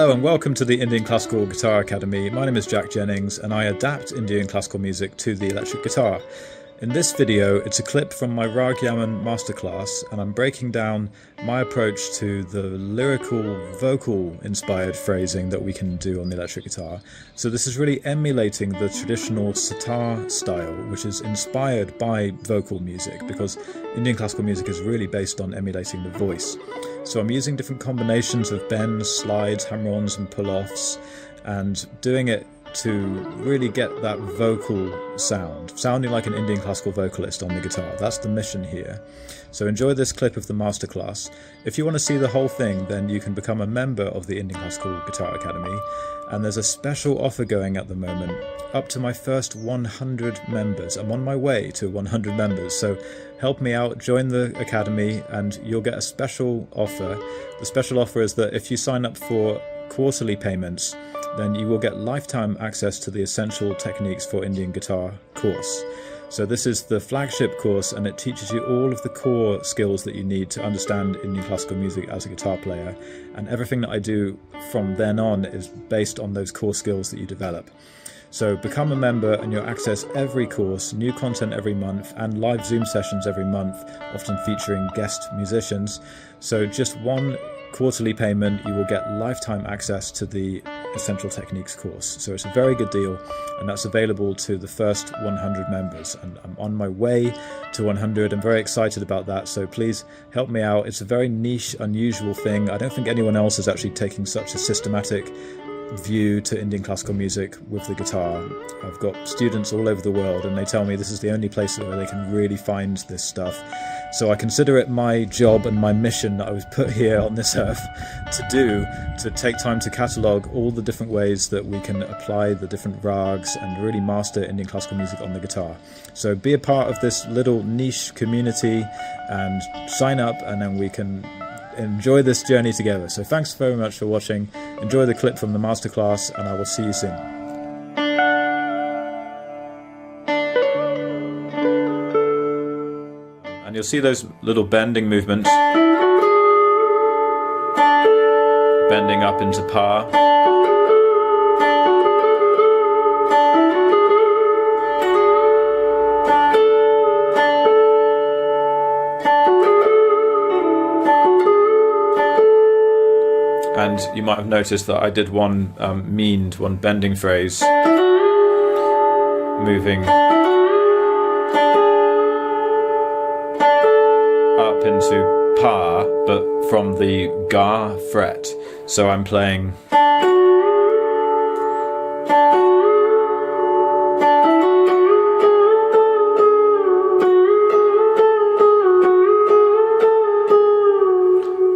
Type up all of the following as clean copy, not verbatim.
Hello and welcome to the Indian Classical Guitar Academy. My name is Jack Jennings and I adapt Indian classical music to the electric guitar. In this video, it's a clip from my Raag Yaman Masterclass, and I'm breaking down my approach to the lyrical, vocal-inspired phrasing that we can do on the electric guitar. So this is really emulating the traditional Sitar style, which is inspired by vocal music, because Indian classical music is really based on emulating the voice. So I'm using different combinations of bends, slides, hammer-ons and pull-offs, and doing it to really get that vocal sound, sounding like an Indian classical vocalist on the guitar. That's the mission here. So enjoy this clip of the masterclass. If you want to see the whole thing, then you can become a member of the Indian Classical Guitar Academy, and there's a special offer going at the moment, up to my first 100 members. I'm on my way to 100 members, so help me out, join the Academy, and you'll get a special offer. The special offer is that if you sign up for quarterly payments, then you will get lifetime access to the Essential Techniques for Indian Guitar course. So this is the flagship course, and it teaches you all of the core skills that you need to understand Indian classical music as a guitar player, and everything that I do from then on is based on those core skills that you develop. So become a member and you'll access every course, new content every month, and live Zoom sessions every month, often featuring guest musicians. So just one quarterly payment, you will get lifetime access to the Essential Techniques course. So it's a very good deal, and that's available to the first 100 members, and I'm on my way to 100. I'm very excited about that, so please help me out. It's a very niche, unusual thing. I don't think anyone else is actually taking such a systematic view to Indian classical music with the guitar. I've got students all over the world and they tell me this is the only place where they can really find this stuff. So I consider it my job and my mission that I was put here on this earth to do, to take time to catalogue all the different ways that we can apply the different rags and really master Indian classical music on the guitar. So be a part of this little niche community and sign up, and then we can enjoy this journey together. So thanks very much for watching. Enjoy the clip from the masterclass, and I will see you soon. And you'll see those little bending movements, bending up into par. And you might have noticed that I did one one bending phrase, moving up into par, but from the ga fret. So I'm playing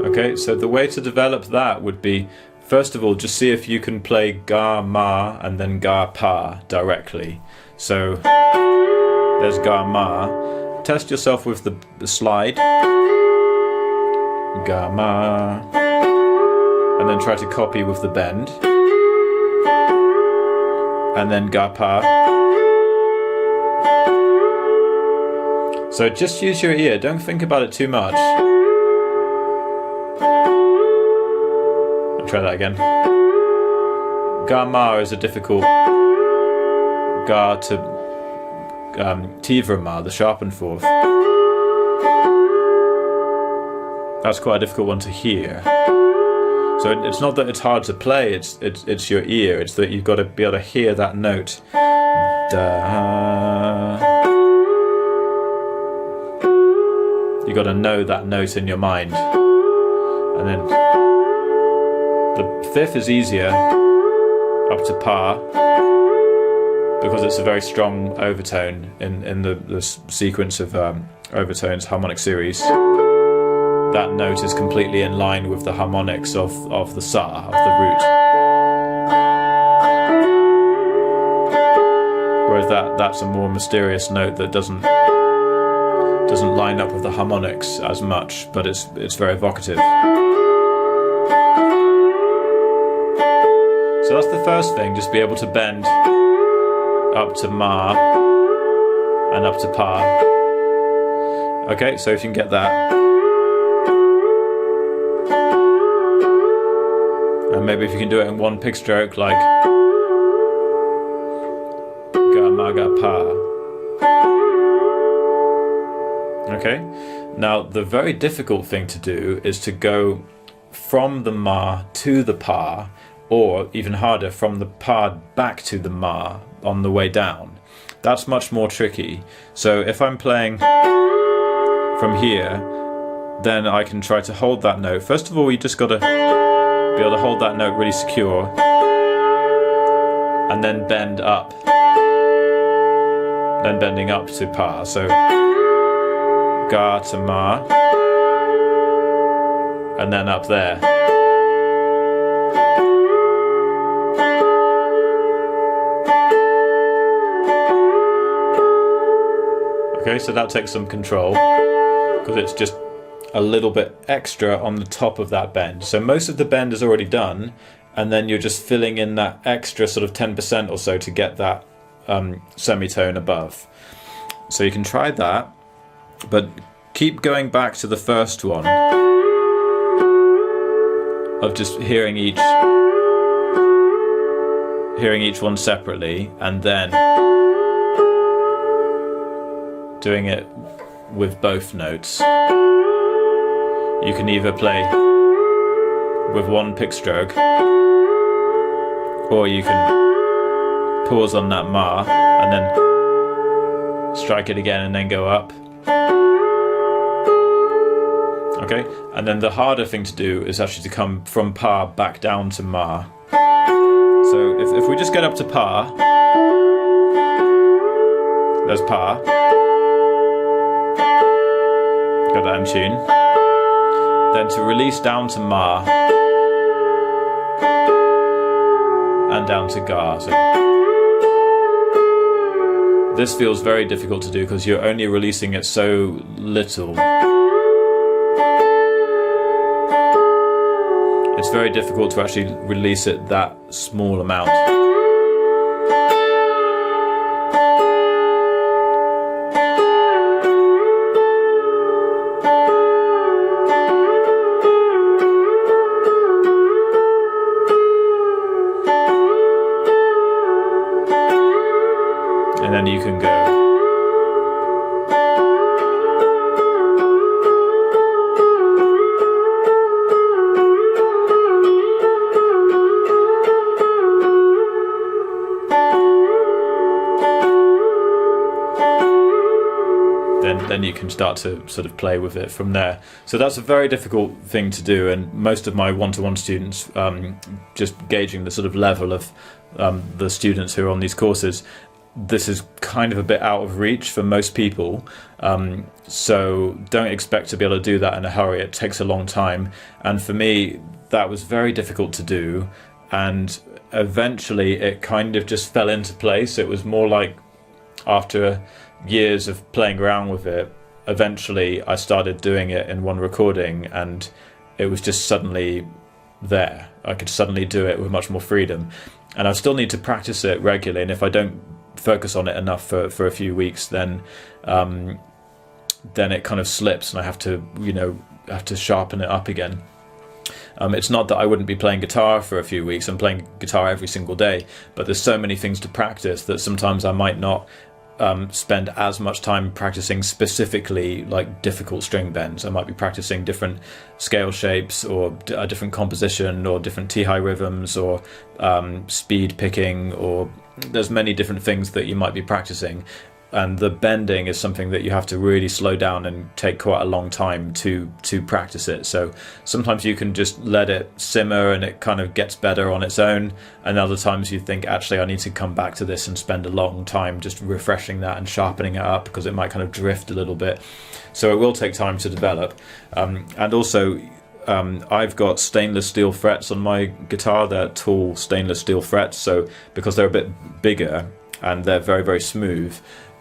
Okay, so the way to develop that would be, first of all, just see if you can play ga ma and then ga pa directly. So there's ga ma. Test yourself with the slide, ga ma, and then try to copy with the bend, and then ga pa. So just use your ear, don't think about it too much. Try that again. Ga ma is a difficult ga to tivra ma, the sharpened fourth. That's quite a difficult one to hear. So it's not that it's hard to play, it's your ear. It's that you've got to be able to hear that note. Da. You've got to know that note in your mind, and then the fifth is easier, up to par, because it's a very strong overtone in the sequence of overtones, harmonic series. That note is completely in line with the harmonics of the sa, of the root. Whereas that's a more mysterious note that doesn't line up with the harmonics as much, but it's very evocative. So that's the first thing, just be able to bend up to ma and up to pa. Okay, so if you can get that. And maybe if you can do it in one pick stroke, like ga ma ga pa. Okay, now the very difficult thing to do is to go from the ma to the pa, or even harder, from the pa back to the ma on the way down. That's much more tricky. So if I'm playing from here, then I can try to hold that note. First of all, you just got to be able to hold that note really secure, and then bend up, then bending up to pa. So ga to ma, and then up there. Okay, so that takes some control, because it's just a little bit extra on the top of that bend. So most of the bend is already done, and then you're just filling in that extra sort of 10% or so to get that semitone above. So you can try that, but keep going back to the first one of just hearing each one separately, and then doing it with both notes. You can either play with one pick stroke, or you can pause on that ma and then strike it again and then go up. Okay, and then the harder thing to do is actually to come from pa back down to ma. So if we just get up to pa, there's pa, got that in tune. Then to release down to ma and down to ga. So this feels very difficult to do because you're only releasing it so little. It's very difficult to actually release it that small amount. And then you can go. Then you can start to sort of play with it from there. So that's a very difficult thing to do, and most of my one-to-one students, just gauging the sort of level of the students who are on these courses, this is kind of a bit out of reach for most people, so don't expect to be able to do that in a hurry. It takes a long time, and for me that was very difficult to do, and eventually it kind of just fell into place. It was more like after years of playing around with it, eventually I started doing it in one recording, and it was just suddenly there. I could suddenly do it with much more freedom, and I still need to practice it regularly, and if I don't focus on it enough for a few weeks, then it kind of slips, and I have to sharpen it up again. It's not that I wouldn't be playing guitar for a few weeks. I'm playing guitar every single day, but there's so many things to practice that sometimes I might not spend as much time practicing specifically like difficult string bends. I might be practicing different scale shapes, or a different composition, or different T-high rhythms, or speed picking, or there's many different things that you might be practicing, and the bending is something that you have to really slow down and take quite a long time to practice it. So sometimes you can just let it simmer and it kind of gets better on its own, and other times you think, actually I need to come back to this and spend a long time just refreshing that and sharpening it up, because it might kind of drift a little bit. So it will take time to develop. And also I've got stainless steel frets on my guitar. They're tall stainless steel frets, so because they're a bit bigger and they're very, very smooth,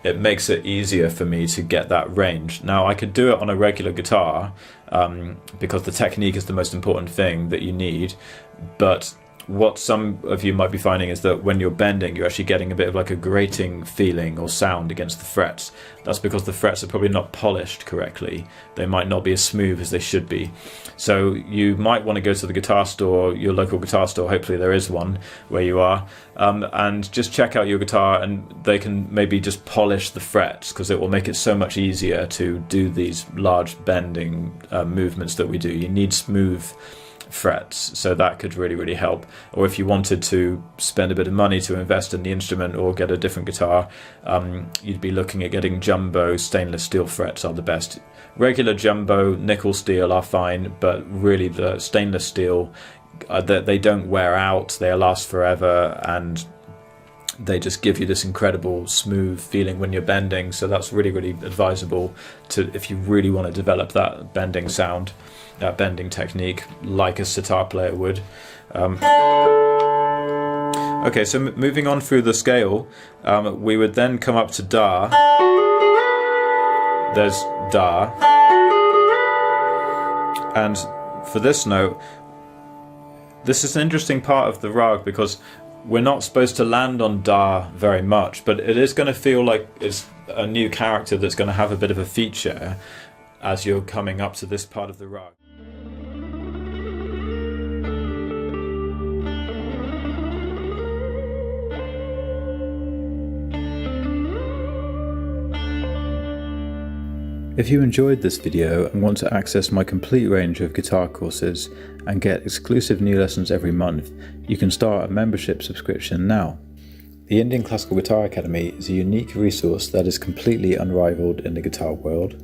it makes it easier for me to get that range. Now I could do it on a regular guitar, because the technique is the most important thing that you need, but what some of you might be finding is that when you're bending, you're actually getting a bit of like a grating feeling or sound against the frets. That's because the frets are probably not polished correctly. They might not be as smooth as they should be. So you might want to go to the guitar store, your local guitar store, hopefully there is one where you are, and just check out your guitar, and they can maybe just polish the frets, because it will make it so much easier to do these large bending movements that we do. You need smooth frets, so that could really help. Or if you wanted to spend a bit of money to invest in the instrument or get a different guitar, you'd be looking at getting jumbo stainless steel frets are the best. Regular jumbo nickel steel are fine, but really the stainless steel, they don't wear out, they last forever, and they just give you this incredible smooth feeling when you're bending. So that's really advisable to, if you really want to develop that bending sound, that bending technique, like a sitar player would. Okay, so moving on through the scale, we would then come up to Da. There's Da. And for this note, this is an interesting part of the Raag, because we're not supposed to land on Da very much, but it is going to feel like it's a new character that's going to have a bit of a feature as you're coming up to this part of the Raag. If you enjoyed this video and want to access my complete range of guitar courses and get exclusive new lessons every month, you can start a membership subscription now. The Indian Classical Guitar Academy is a unique resource that is completely unrivaled in the guitar world.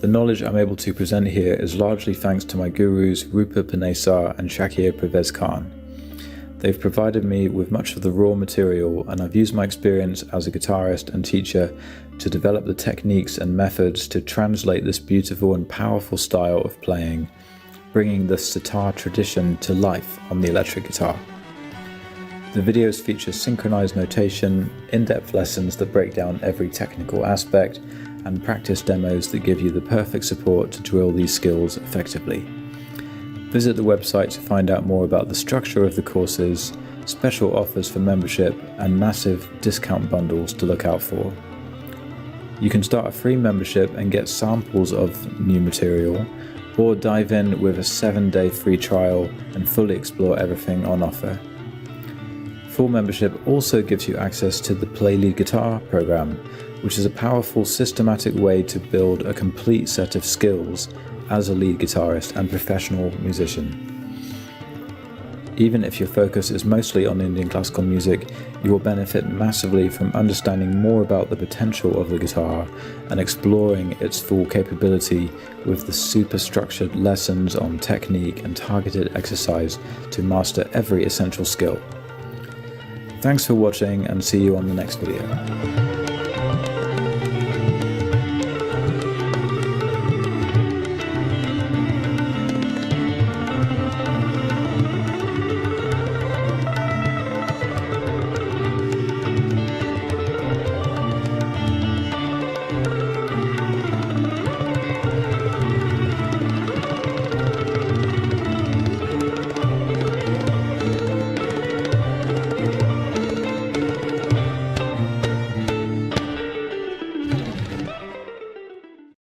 The knowledge I'm able to present here is largely thanks to my gurus Roopa, Panesar and Shakir Khan. They've provided me with much of the raw material, and I've used my experience as a guitarist and teacher to develop the techniques and methods to translate this beautiful and powerful style of playing, bringing the sitar tradition to life on the electric guitar. The videos feature synchronized notation, in-depth lessons that break down every technical aspect, and practice demos that give you the perfect support to drill these skills effectively. Visit the website to find out more about the structure of the courses, special offers for membership, and massive discount bundles to look out for. You can start a free membership and get samples of new material, or dive in with a 7-day free trial and fully explore everything on offer. Full membership also gives you access to the Play Lead Guitar program, which is a powerful, systematic way to build a complete set of skills as a lead guitarist and professional musician. Even if your focus is mostly on Indian classical music, you will benefit massively from understanding more about the potential of the guitar and exploring its full capability with the super structured lessons on technique and targeted exercise to master every essential skill. Thanks for watching, and see you on the next video.